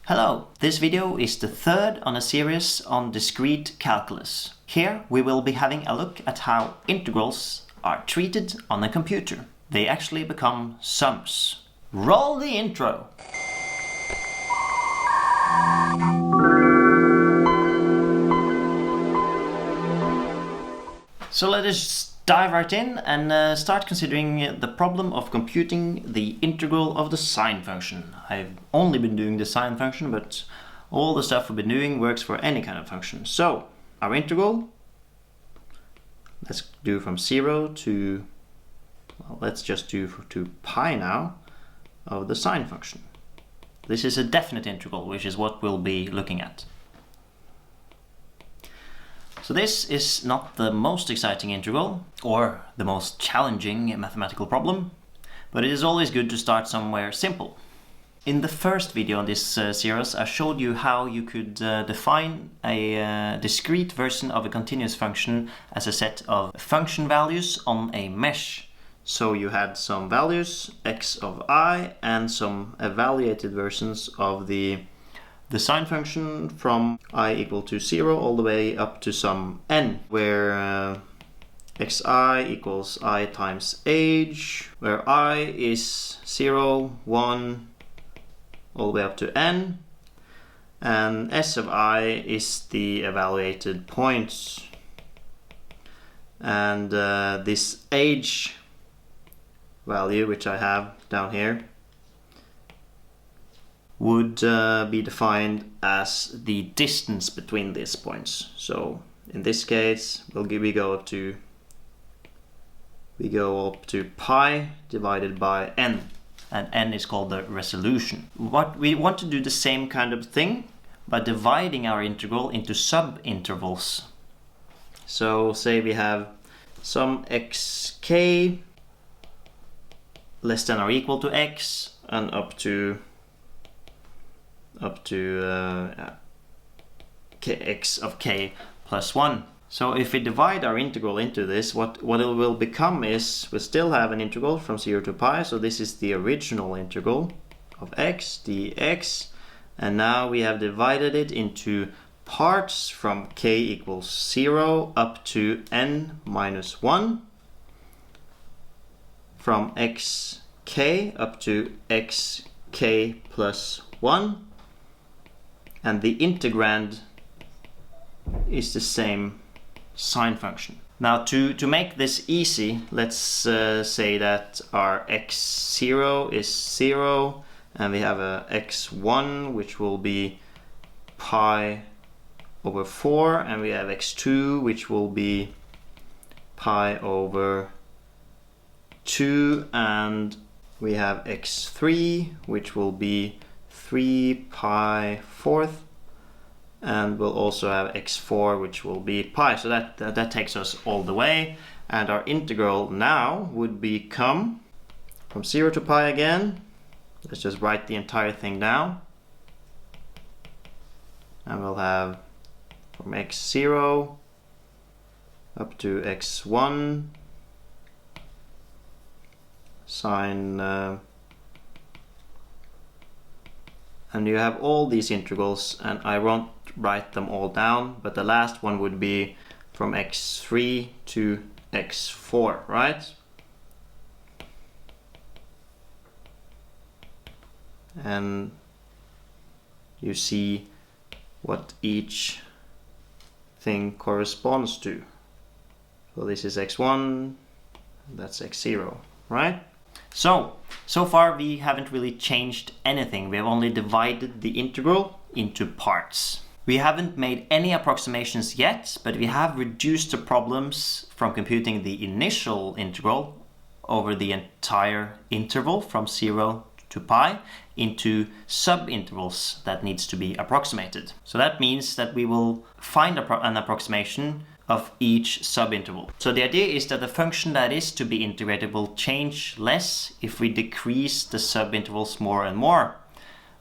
Hello, this video is the third on a series on discrete calculus. Here we will be having a look at how integrals are treated on a computer. They actually become sums. Roll the intro! So let us dive right in and start considering the problem of computing the integral of the sine function. I've only been doing the sine function, but all the stuff we've been doing works for any kind of function. So our integral, let's do from 0 to, well, let's just do to pi now, of the sine function. This is a definite integral, which is what we'll be looking at. So this is not the most exciting integral or the most challenging mathematical problem, but it is always good to start somewhere simple. In the first video on this series, I showed you how you could define a discrete version of a continuous function as a set of function values on a mesh. So you had some values, x of I, and some evaluated versions of the sine function from I equal to 0 all the way up to some n, where xi equals I times age, where I is 0, 1, all the way up to n, and s of I is the evaluated points. And this age value, which I have down here, would be defined as the distance between these points. So in this case, we go up to pi divided by n, and n is called the resolution. What we want to do the same kind of thing by dividing our integral into sub-intervals. So say we have some xk less than or equal to x and up to x of k plus 1. So if we divide our integral into this, what it will become is we still have an integral from 0 to pi, so this is the original integral of x dx, and now we have divided it into parts from k equals 0 up to n minus 1, from xk up to xk plus 1, and the integrand is the same sine function. Now to make this easy, let's say that our x0 is 0, and we have a x1 which will be pi over 4, and we have x2 which will be pi over 2, and we have x3 which will be 3 pi fourth, and we'll also have x4 which will be pi. So that takes us all the way, and our integral now would become from 0 to pi again. Let's just write the entire thing down, and we'll have from x0 up to x1 sine and you have all these integrals, and I won't write them all down, but the last one would be from x3 to x4, right? And you see what each thing corresponds to. So this is x1, that's x0, right? So far we haven't really changed anything. We have only divided the integral into parts. We haven't made any approximations yet, but we have reduced the problems from computing the initial integral over the entire interval from 0 to pi into sub-intervals that needs to be approximated. So that means that we will find an approximation of each subinterval. So the idea is that the function that is to be integrated will change less if we decrease the subintervals more and more.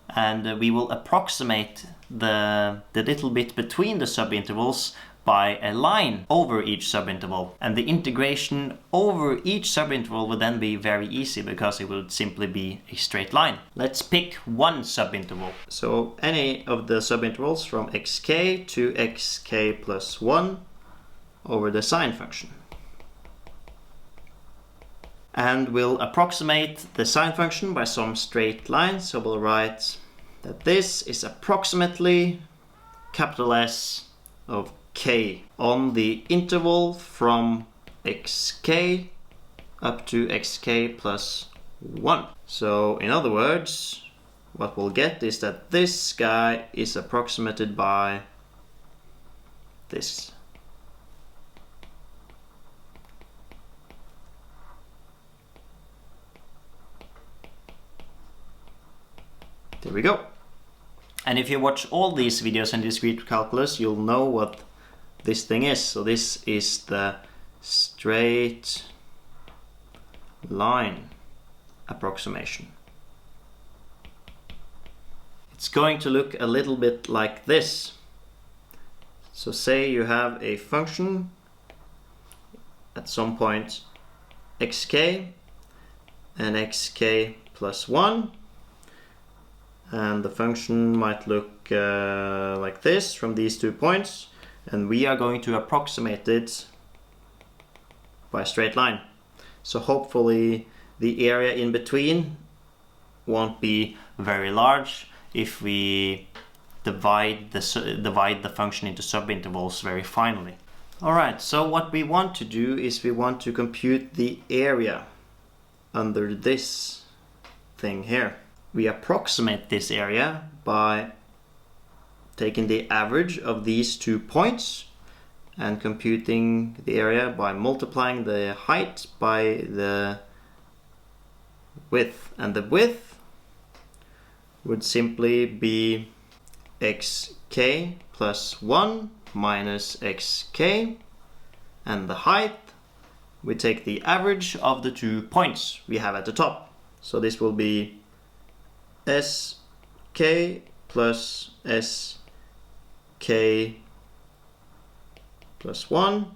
and we will approximate the little bit between the subintervals by a line over each subinterval. And the integration over each subinterval will then be very easy because it will simply be a straight line. Let's pick one subinterval. So any of the subintervals from xk to xk plus 1 over the sine function. And we'll approximate the sine function by some straight line. So we'll write that this is approximately capital S of k on the interval from xk up to xk plus 1. So in other words, what we'll get is that this guy is approximated by this. There we go. And if you watch all these videos in discrete calculus, you'll know what this thing is. So this is the straight line approximation. It's going to look a little bit like this. So say you have a function at some point xk and xk plus 1, and the function might look like this from these 2 points, and we are going to approximate it by a straight line. So hopefully the area in between won't be very large if we divide the function into subintervals very finely. Alright, so what we want to do is we want to compute the area under this thing here. We approximate this area by taking the average of these 2 points and computing the area by multiplying the height by the width. And the width would simply be xk plus 1 minus xk, and the height, we take the average of the 2 points we have at the top. So this will be sk plus sk plus 1,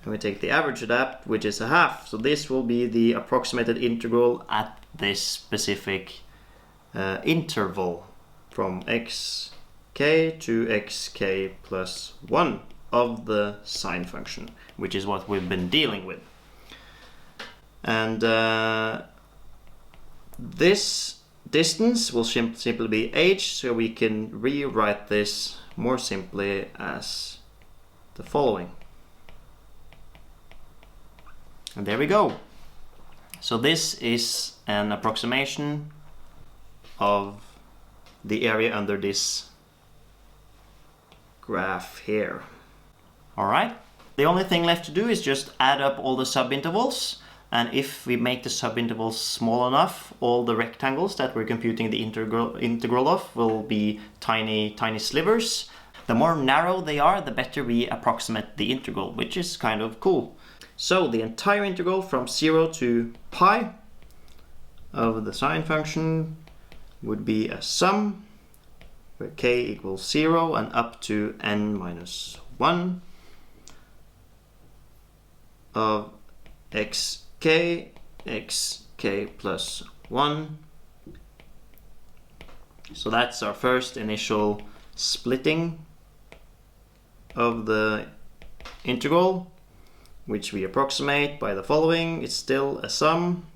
and we take the average of that, which is a half. So this will be the approximated integral at this specific interval from xk to xk plus 1 of the sine function, which is what we've been dealing with. And this distance will simply be h, so we can rewrite this more simply as the following. And there we go. So this is an approximation of the area under this graph here. Alright, the only thing left to do is just add up all the subintervals, and if we make the subintervals small enough, all the rectangles that we're computing the integral of will be tiny slivers. The more narrow they are, the better we approximate the integral, which is kind of cool. So the entire integral from 0 to pi of the sine function would be a sum where k equals 0 and up to n minus 1 of xk plus 1. So that's our first initial splitting of the integral, which we approximate by the following. It's still a sum,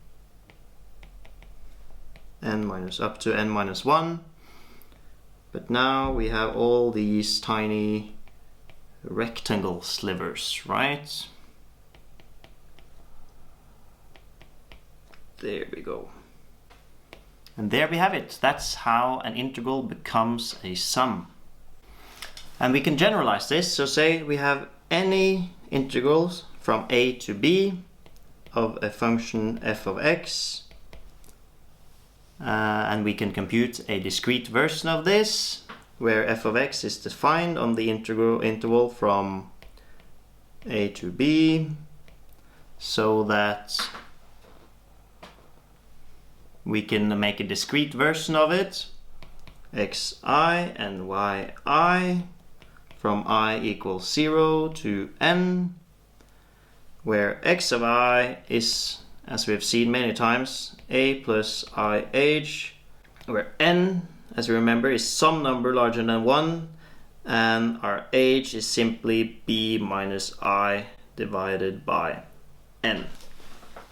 n minus up to n minus 1, but now we have all these tiny rectangle slivers, right? There we go. And there we have it. That's how an integral becomes a sum. And we can generalize this. So say we have any integrals from a to b of a function f of x, and we can compute a discrete version of this where f of x is defined on the interval from a to b, so that we can make a discrete version of it, xi and yi, from I equals 0 to n, where x of I is, as we have seen many times, a plus ih, where n, as you remember, is some number larger than 1, and our h is simply b minus I divided by n.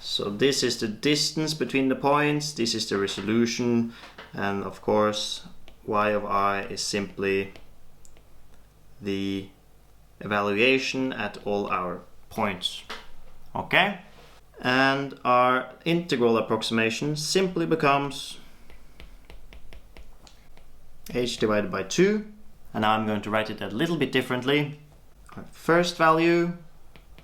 So this is the distance between the points, this is the resolution, and of course y of I is simply the evaluation at all our points. Okay? And our integral approximation simply becomes h divided by 2. And now I'm going to write it a little bit differently. Our first value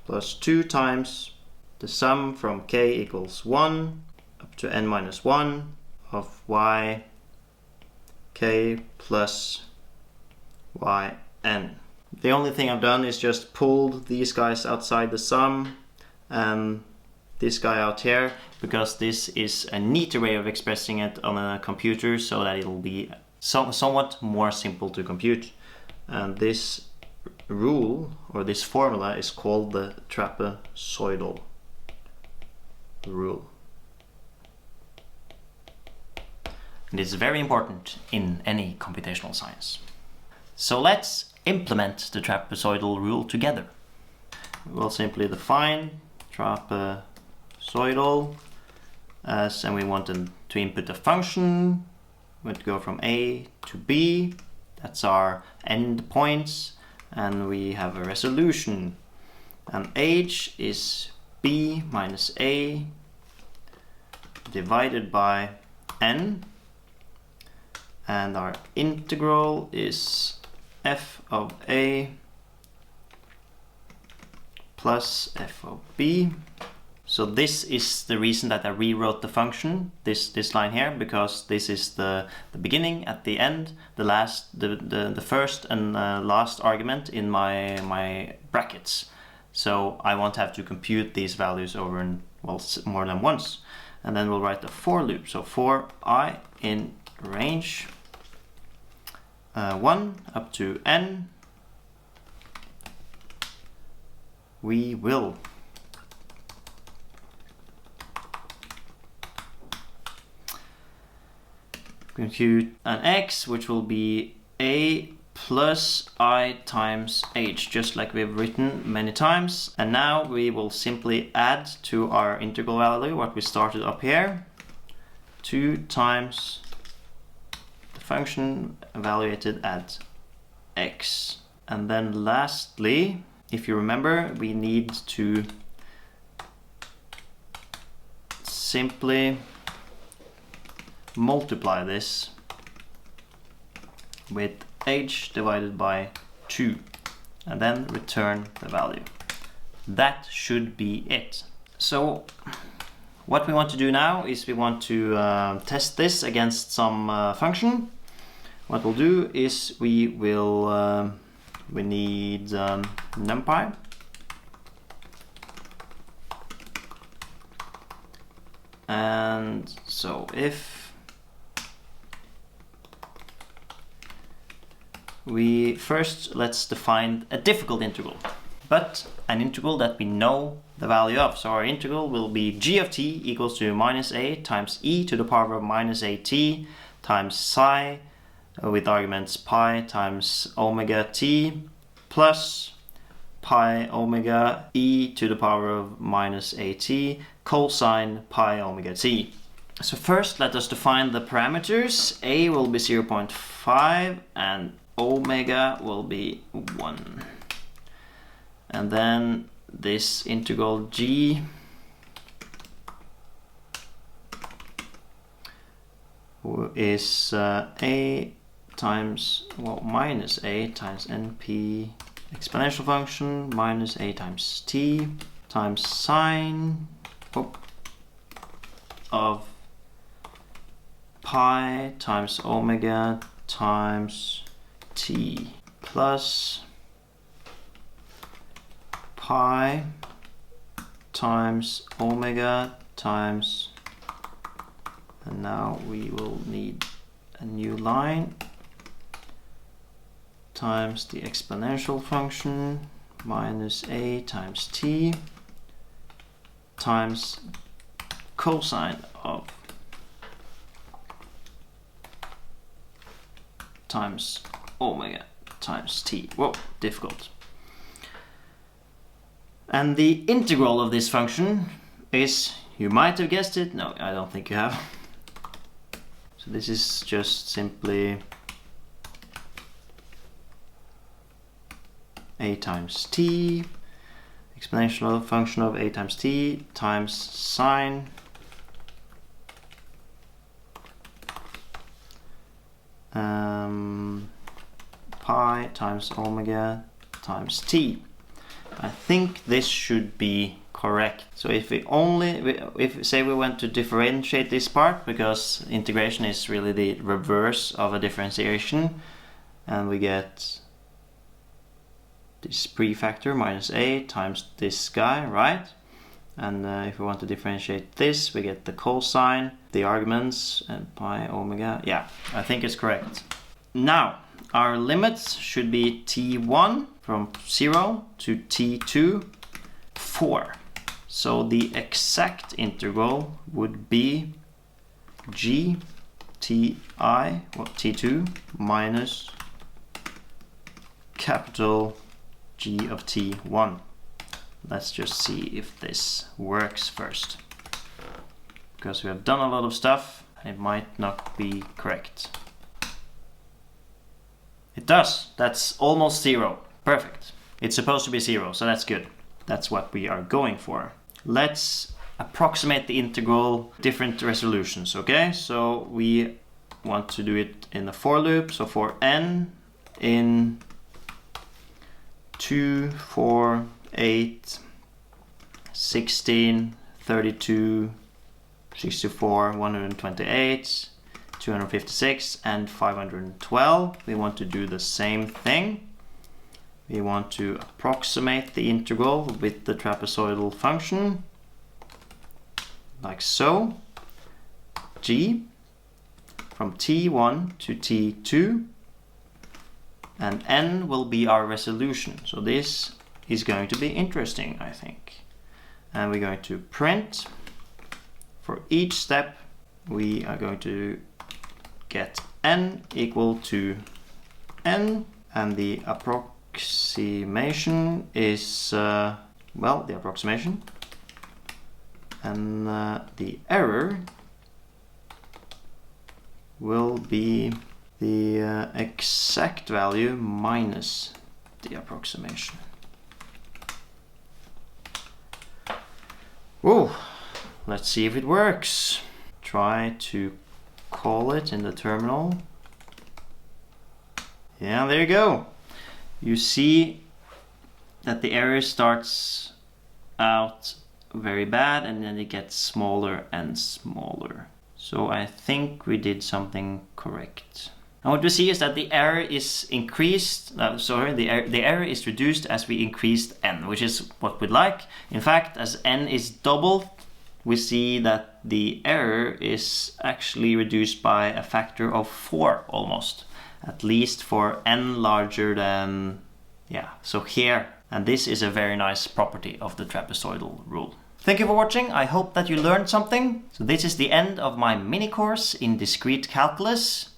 plus 2 times the sum from k equals 1 up to n minus 1 of y k plus yn. The only thing I've done is just pulled these guys outside the sum and this guy out here, because this is a neater way of expressing it on a computer so that it'll be somewhat more simple to compute. And this rule, or this formula, is called the trapezoidal rule. And it's very important in any computational science. So let's implement the trapezoidal rule together. We'll simply define trapezoidal as, and we want to input a function. We want to go from a to b. That's our end points, and we have a resolution. And h is b minus a divided by n, and our integral is f of a plus f of b. So this is the reason that I rewrote the function, this line here, because this is the beginning at the end, the first and last argument in my brackets. So I won't have to compute these values over more than once. And then we'll write the for loop. So for I in range 1 up to n, we will compute an x, which will be a plus I times h, just like we've written many times. And now we will simply add to our integral value what we started up here, 2 times the function evaluated at x. And then lastly, if you remember, we need to simply multiply this with h divided by 2 and then return the value. That should be it. So what we want to do now is we want to test this against some function. What we'll do is we need numpy. And so if let's define a difficult integral, but an integral that we know the value of. So our integral will be g of t equals to minus a times e to the power of minus at times psi with arguments pi times omega t plus pi omega e to the power of minus at cosine pi omega t. So first let us define the parameters. A will be 0.5 and omega will be 1. And then this integral g is a times, minus a times np exponential function minus a times t times sine of pi times omega times t plus pi times omega times And now we will need a new line times the exponential function minus a times t times cosine of times omega times t. Whoa, difficult. And the integral of this function is, you might have guessed it, no, I don't think you have. So this is just simply a times t, exponential function of a times t times sine pi times omega times t. I think this should be correct. So if we say we want to differentiate this part, because integration is really the reverse of a differentiation, and we get this prefactor minus a times this guy, right? And if we want to differentiate this, we get the cosine, the arguments, and pi omega. Yeah, I think it's correct. Now, our limits should be t1 from 0 to t2, 4. So the exact integral would be g ti, t2 minus capital G of t1. Let's just see if this works first, because we have done a lot of stuff and it might not be correct. It does. That's almost 0. Perfect. It's supposed to be 0, so that's good. That's what we are going for. Let's approximate the integral, different resolutions, okay? So we want to do it in a for loop. So for n in 2, 4, 8, 16, 32, 64, 128, 256, and 512. We want to do the same thing. We want to approximate the integral with the trapezoidal function, like so. G from t1 to t2, and n will be our resolution. So this is going to be interesting, I think. And we're going to print. For each step, we are going to get n equal to n, and the approximation is, well, the approximation. And the error will be the exact value minus the approximation. Whoa, let's see if it works. Try to call it in the terminal. Yeah, there you go. You see that the error starts out very bad and then it gets smaller and smaller. So I think we did something correct. And what we see is that the error is increased, the error is reduced as we increased n, which is what we'd like. In fact, as n is doubled, we see that the error is actually reduced by a factor of 4 almost, at least for n larger than, yeah, so here. And this is a very nice property of the trapezoidal rule. Thank you for watching. I hope that you learned something. So this is the end of my mini course in discrete calculus.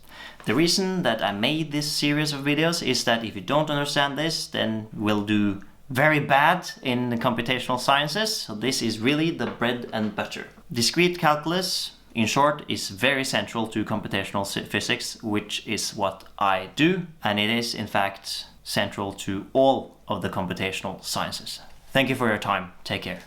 The reason that I made this series of videos is that if you don't understand this, then we'll do very bad in the computational sciences. So this is really the bread and butter. Discrete calculus, in short, is very central to computational physics, which is what I do. And it is, in fact, central to all of the computational sciences. Thank you for your time. Take care.